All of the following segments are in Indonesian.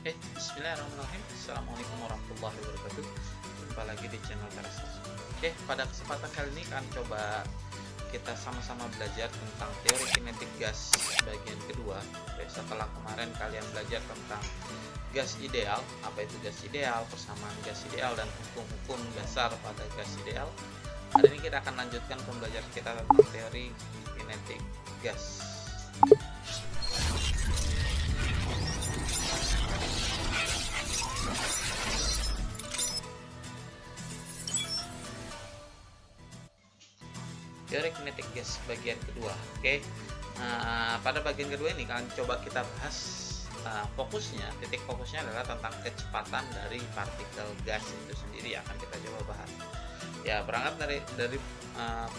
Bismillahirrahmanirrahim. Assalamualaikum warahmatullahi wabarakatuh. Jumpa lagi di channel Teras. Pada kesempatan kali ini akan coba kita sama-sama belajar tentang teori kinetik gas bagian kedua. Setelah kemarin kalian belajar tentang gas ideal, apa itu gas ideal, persamaan gas ideal, dan hukum-hukum dasar pada gas ideal. Hari ini kita akan lanjutkan pembelajaran kita tentang teori kinetik gas. Teori kinetik gas bagian kedua. Pada bagian kedua ini kalian coba kita bahas titik fokusnya adalah tentang kecepatan dari partikel gas itu sendiri, akan kita coba bahas. Berangkat dari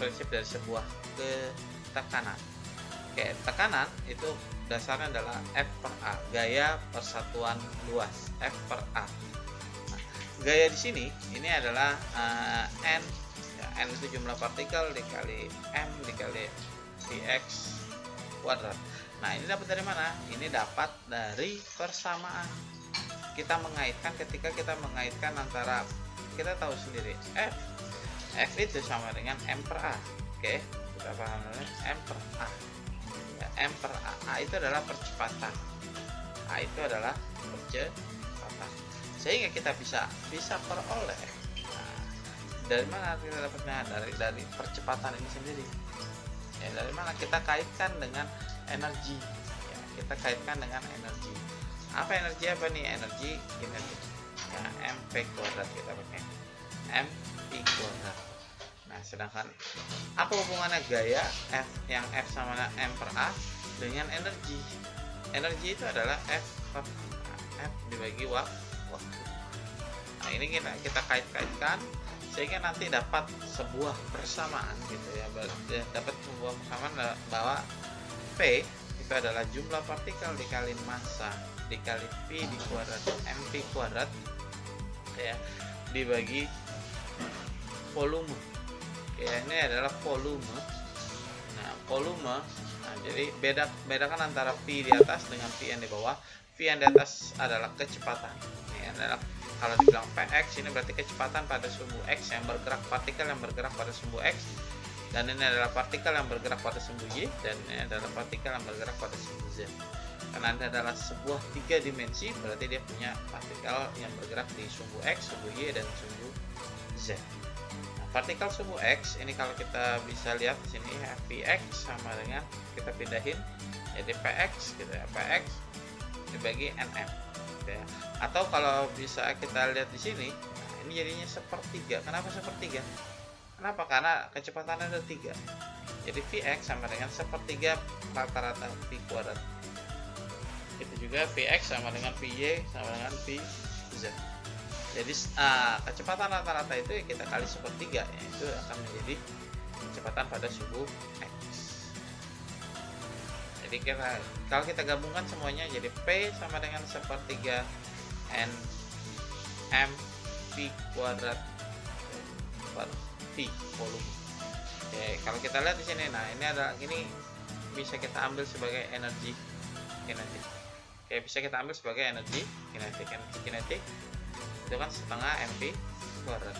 prinsip dari sebuah ketekanan. Tekanan itu dasarnya adalah F per A, gaya persatuan luas, F per A. Gaya di sini ini adalah N itu jumlah partikel dikali M dikali Vx kuadrat. Nah, ini dapat dari mana? Ini dapat dari persamaan. Ketika kita mengaitkan antara, kita tahu sendiri F itu sama dengan M per A. Kita paham M per A. M per A itu adalah percepatan. A itu adalah percepatan. Sehingga kita bisa peroleh. Dari mana kita dapatnya? Dari percepatan ini sendiri. Dari mana kita kaitkan dengan energi? Kita kaitkan dengan energi. Apa energi apa nih? Energi kinetik. mv kuadrat kita pakai. mv kuadrat. Nah, sedangkan apa hubungannya gaya F yang F sama M per A dengan energi? Energi itu adalah F per A. F dibagi waktu. Nah, ini kita kait-kaitkan sehingga nanti dapat sebuah persamaan dapat sebuah persamaan bahwa P itu adalah jumlah partikel dikali massa dikali P di kuadrat mv kuadrat dibagi volume. Ini adalah volume. Jadi bedakan antara P di atas dengan P yang di bawah. P yang di atas adalah kecepatan. Ini adalah, kalau dibilang Px, ini berarti kecepatan pada sumbu X yang bergerak, partikel yang bergerak pada sumbu X, dan ini adalah partikel yang bergerak pada sumbu Y, dan ini adalah partikel yang bergerak pada sumbu Z. Karena ini adalah sebuah 3 dimensi, berarti dia punya partikel yang bergerak di sumbu X, sumbu Y, dan sumbu Z. Nah, partikel sumbu X ini kalau kita bisa lihat di sini Vx sama dengan, kita pindahin jadi Px Px dibagi Nm. Atau kalau bisa kita lihat di sini, nah ini jadinya sepertiga. Kenapa sepertiga? Kenapa? Karena kecepatannya ada 3. Jadi Vx sama dengan sepertiga rata-rata V kuadrat. Itu juga Vx sama dengan Vy sama dengan Vz. Jadi kecepatan rata-rata itu kita kali sepertiga, itu akan menjadi kecepatan pada sumbu X. Jadi kalau kita gabungkan semuanya jadi P sama dengan sepertiga N M V kuadrat per V volume. Kalau kita lihat di sini, nah ini bisa kita ambil sebagai energi kinetik. Bisa kita ambil sebagai energi kinetik. Energi kinetik itu kan setengah mv kuadrat.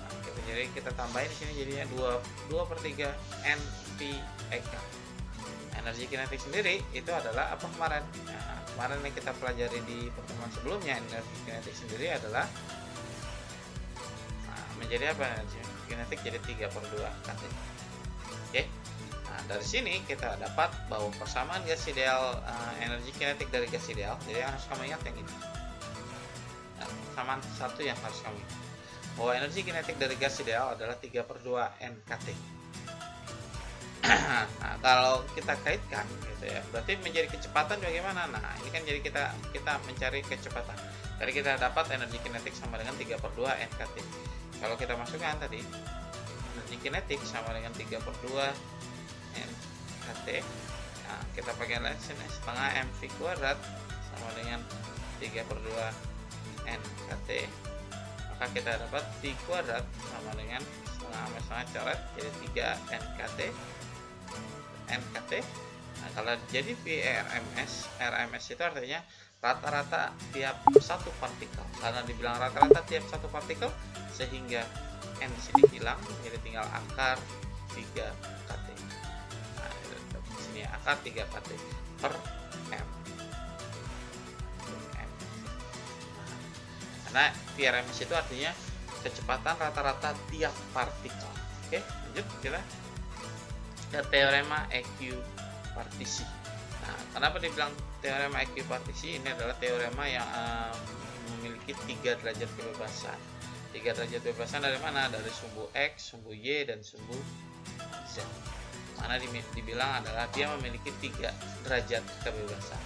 Nah, jadi kita tambahin di sini jadinya 2/3 NV/EK. Energi kinetik sendiri itu adalah apa kemarin? Nah, kemarin yang kita pelajari di pertemuan sebelumnya, energi kinetik sendiri adalah menjadi apa? Energi kinetik jadi 3/2 kT. Nah, dari sini kita dapat bahwa persamaan gas ideal, energi kinetik dari gas ideal. Jadi harus kamu ingat yang ini. Persamaan satu yang harus kamu ingat, bahwa energi kinetik dari gas ideal adalah 3/2 NKT. Nah, kalau kita kaitkan berarti menjadi kecepatan bagaimana? Nah, ini kan jadi kita mencari kecepatan. Jadi kita dapat energi kinetik sama dengan 3/2 NKT. Kalau kita masukkan tadi energi kinetik sama dengan 3/2 NKT. Nah, kita pakai lagi sini setengah mv kuadrat sama dengan 3/2 NKT. Maka kita dapat V kuadrat sama dengan setengah coret jadi 3 NKT. Nah, kalau jadi V RMS itu artinya rata-rata tiap satu partikel. Karena dibilang rata-rata tiap satu partikel, sehingga M di sini hilang, jadi tinggal akar 3 kT. Nah, di sini akar 3 kT per M. Karena TRMS itu artinya kecepatan rata-rata tiap partikel. Oke, lanjut kita ke teorema ekuipartisi. Nah, kenapa dibilang teorema ekuipartisi? Ini adalah teorema yang memiliki 3 derajat kebebasan. 3 derajat kebebasan dari mana? Dari sumbu X, sumbu Y, dan sumbu Z. Mana dibilang adalah dia memiliki 3 derajat kebebasan.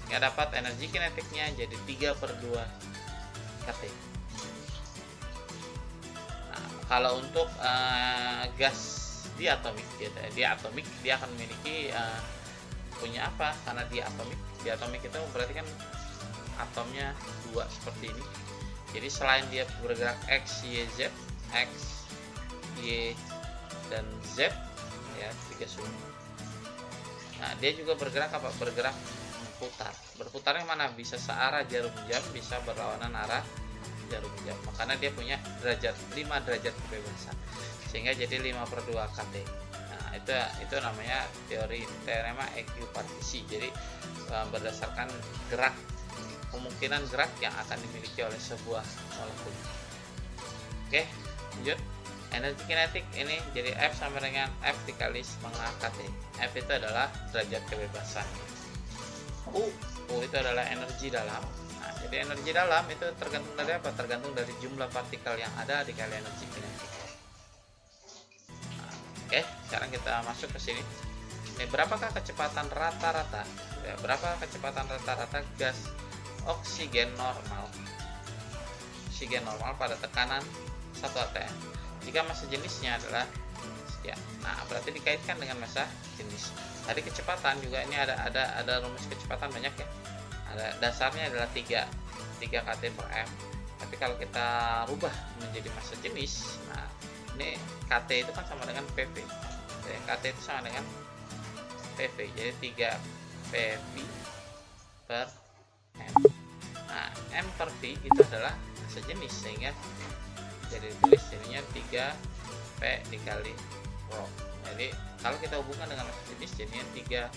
Sehingga dapat energi kinetiknya jadi 3/2 kT. Nah, kalau untuk gas diatomik, dia akan memiliki punya apa? Karena dia atomik itu berarti kan atomnya 2 seperti ini. Jadi selain dia bergerak X, Y, Z, X, Y, dan Z, ya 3 sumbu. Nah, dia juga bergerak apa? Bergerak berputar. Berputarnya mana? Bisa searah jarum jam, bisa berlawanan arah jarum jam. Makanya dia punya 5 derajat kebebasan. Sehingga jadi 5/2 kT. Nah, itu namanya teorema ekuipartisi. Jadi berdasarkan kemungkinan gerak yang akan dimiliki oleh sebuah molekul. Oke, lanjut. Energi kinetik ini jadi F sama dengan F dikali setengah kT. F itu adalah derajat kebebasannya. U itu adalah energi dalam. Nah, jadi energi dalam itu tergantung dari apa? Tergantung dari jumlah partikel yang ada dikali energi kinetik. Nah, oke, sekarang kita masuk ke sini. Ini berapakah kecepatan rata-rata? Ya, berapa kecepatan rata-rata gas oksigen normal pada tekanan 1 atm jika massa jenisnya adalah sekian. Nah, berarti dikaitkan dengan massa jenis. Tadi kecepatan juga ini ada rumus kecepatan banyak ya. Ada dasarnya adalah 3 kT per m. Tapi kalau kita rubah menjadi massa jenis, nah ini kT itu kan sama dengan PV. Jadi kT itu sama dengan PV. Jadi 3 PV per m. Nah, M per V itu adalah sejenis, sehingga jadi tulis jadinya 3 P dikali rho. Jadi kalau kita hubungkan dengan sejenis jadinya 3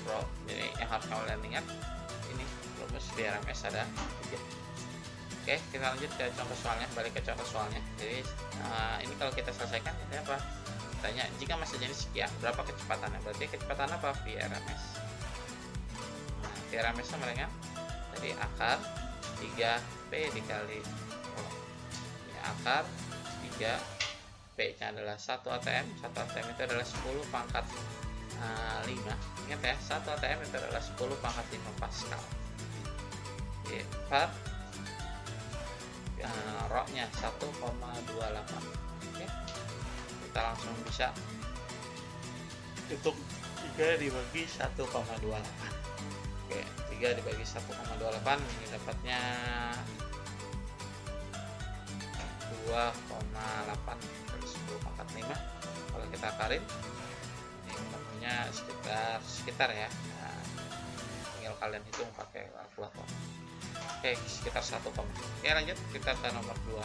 rho. Jadi yang harus kalian ingat ini rumus TRMS ada 3. Oke, kita lanjut ke contoh soalnya. Balik ke contoh soalnya. Jadi ini kalau kita selesaikan ini apa? Tanya jika massa jenis sekian, berapa kecepatannya? Berarti kecepatan apa? VRMS. Nah, VRMS sama dengan jadi akar 3P dikali rho. Ini akar 3 P nya adalah 1 atm. 1 atm itu adalah 10 pangkat 5. Ingat ya, 1 atm itu adalah 10 pangkat 5 Pascal. Jadi per rho nya 1,28. Oke, kita langsung bisa hitung 3 dibagi 1,28. Oke, 3 dibagi 1,28 ini dapatnya 2,8 kali 10 pangkat 5. Kalau kita akarin ini ketemunya sekitar ya. Nah, tinggal kalian hitung pakai kalkulator. Oke, sekitar 1, oke, lanjut kita ke nomor 2.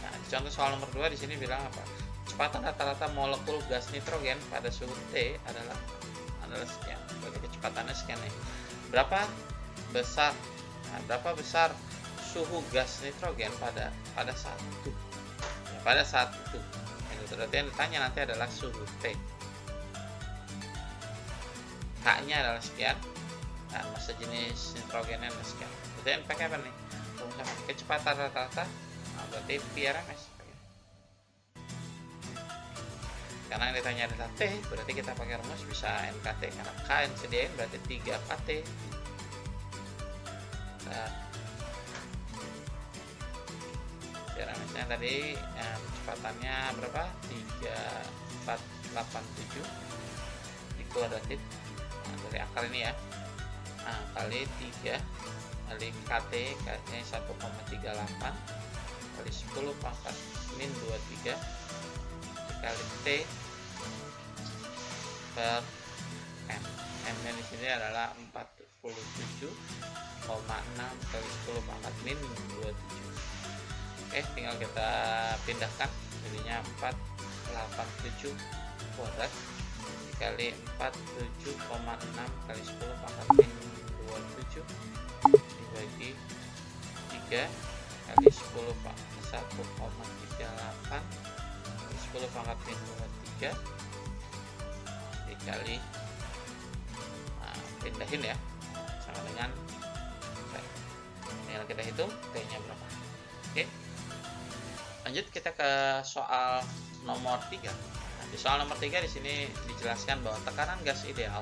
Nah, contoh soal nomor 2 di sini bilang apa? Kecepatan rata-rata molekul gas nitrogen pada suhu T adalah sekian. Berarti kecepatannya sekian nih. Berapa besar suhu gas nitrogen pada saat itu? Ya, pada saat itu. Berarti yang ditanya nanti adalah suhu T. H-nya adalah sekian. Nah, massa jenis nitrogennya adalah sekian. Berarti yang pakai apa nih? Kecepatan rata-rata. Nah, berarti VRMS. Karena yang ditanya adalah T, berarti kita pakai rumus bisa NKT. Karena K yang disediain berarti 3 KT. VRMS-nya tadi kecepatannya berapa? 3487 dikuadratin. Nah, dari akar ini ya. Nah, kali 3 kali KT, KT 1,38 kali 10 pangkat min 23 dikali T per M. M nya di sini adalah 4 67,6 kali 10 pangkat min 27. Oke, tinggal kita pindahkan, jadinya 487 kuadrat dikali 47,6 kali 10 pangkat min 27 dibagi 3 kali 10 pangkat 1,38 kali 10 pangkat min 23 dikali, pindahin ya, sama dengan tinggal kita hitung T-nya berapa. Oke, lanjut kita ke soal nomor 3. Di soal nomor 3 di sini dijelaskan bahwa tekanan gas ideal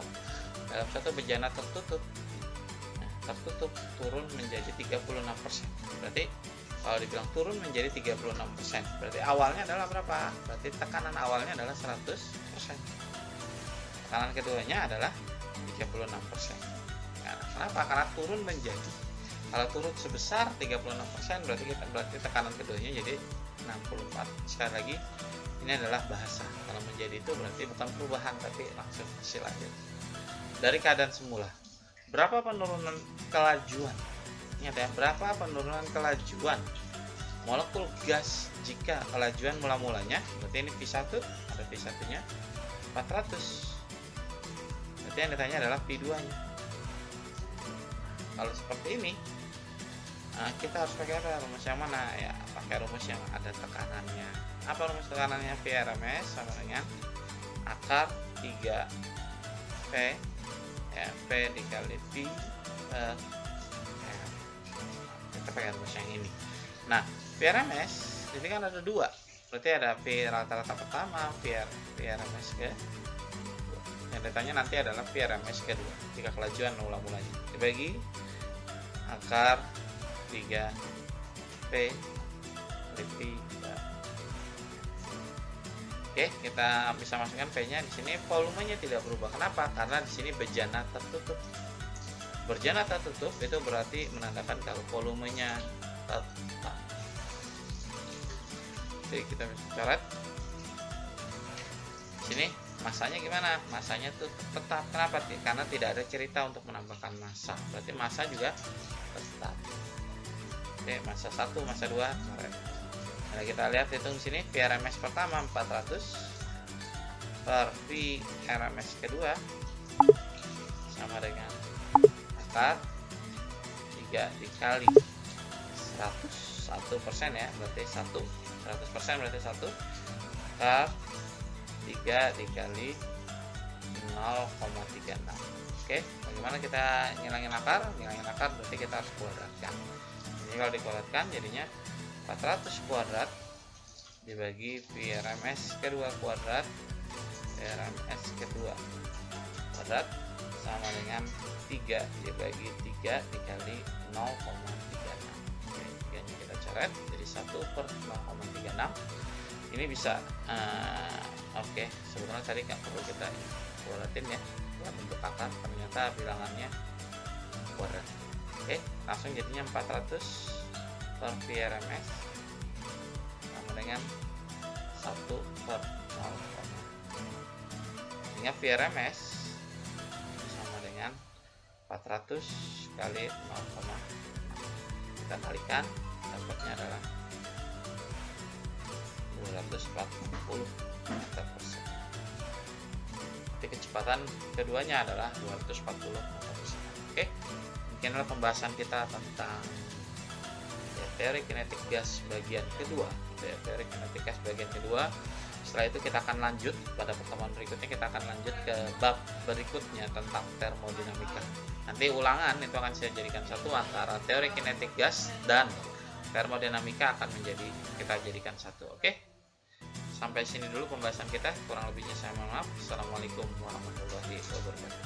dalam suatu bejana tertutup, tertutup turun menjadi 36%. Berarti kalau dibilang turun menjadi 36%, berarti awalnya adalah berapa? Berarti tekanan awalnya adalah 100%. Tekanan keduanya adalah 36%. Nah, kenapa? Karena turun menjadi, kalau turun sebesar 36% berarti tekanan keduanya jadi 64. Sekali lagi, ini adalah bahasa. Kalau menjadi itu berarti bukan perubahan tapi langsung hasil aja. Dari keadaan semula, berapa penurunan kelajuan? Ingat ya, berapa penurunan kelajuan molekul gas jika kelajuan mula-mulanya, berarti ini P1, ada P1-nya 400. Berarti yang ditanya adalah P2-nya. Kalau seperti ini, kita harus pakai apa? Rumus yang mana? Ya, pakai rumus yang ada tekanannya. Apa rumus tekanannya? Vrms sama dengan akar 3P, ya, P dikali P per R. Kita pakai rumus yang ini. Nah, Vrms ini kan ada dua. Berarti ada V rata-rata pertama, Vrms ke. Yang ditanya nanti adalah Vrms kedua jika kelajuan mula-mulanya dibagi akar 3P kali P. Oke, kita bisa masukkan P-nya di sini. Volumenya tidak berubah. Kenapa? Karena di sini bejana tertutup. Bejana tertutup itu berarti menandakan kalau volumenya tetap. Jadi kita bisa coret. Di sini masanya gimana? Masanya tuh tetap. Kenapa? Karena tidak ada cerita untuk menambahkan massa. Berarti massa juga tetap. Oke, massa 1, massa 2. Nah, kita lihat hitung di sini. Vrms pertama 400 per Vrms kedua sama dengan akar 3 dikali 100% ya, berarti 100% berarti 1 per 3 dikali 0,36. Oke, bagaimana kita ngilangin akar? Ngilangin akar berarti kita harus kuadratkan. Jadi kalau dikuadratkan jadinya 400 kuadrat dibagi Vrms kedua kuadrat, Vrms kedua kuadrat sama dengan 3 dibagi 3 dikali 0,36. Oke, ini kita coret jadi 1 per 0,36. Ini bisa oke, sebetulnya tadi nggak perlu kita kuadratin ya dalam bentuk akar, ternyata bilangannya kuadrat. Oke, langsung jadinya 400 per Vrms sama dengan 1 per 0,. Sehingga Vrms sama dengan 400 kali 0,. Kita kalikan, dapatnya adalah 240 meter per second. Jadi kecepatan keduanya adalah 240 meter per second. Oke, mungkin adalah pembahasan kita tentang teori kinetik gas bagian kedua. Teori kinetik gas bagian kedua. Setelah itu kita akan lanjut pada pertemuan berikutnya, kita akan lanjut ke bab berikutnya tentang termodinamika. Nanti ulangan itu akan saya jadikan satu antara teori kinetik gas dan termodinamika akan kita jadikan satu. Oke. Sampai sini dulu pembahasan kita. Kurang lebihnya saya mohon maaf. Assalamualaikum warahmatullahi wabarakatuh.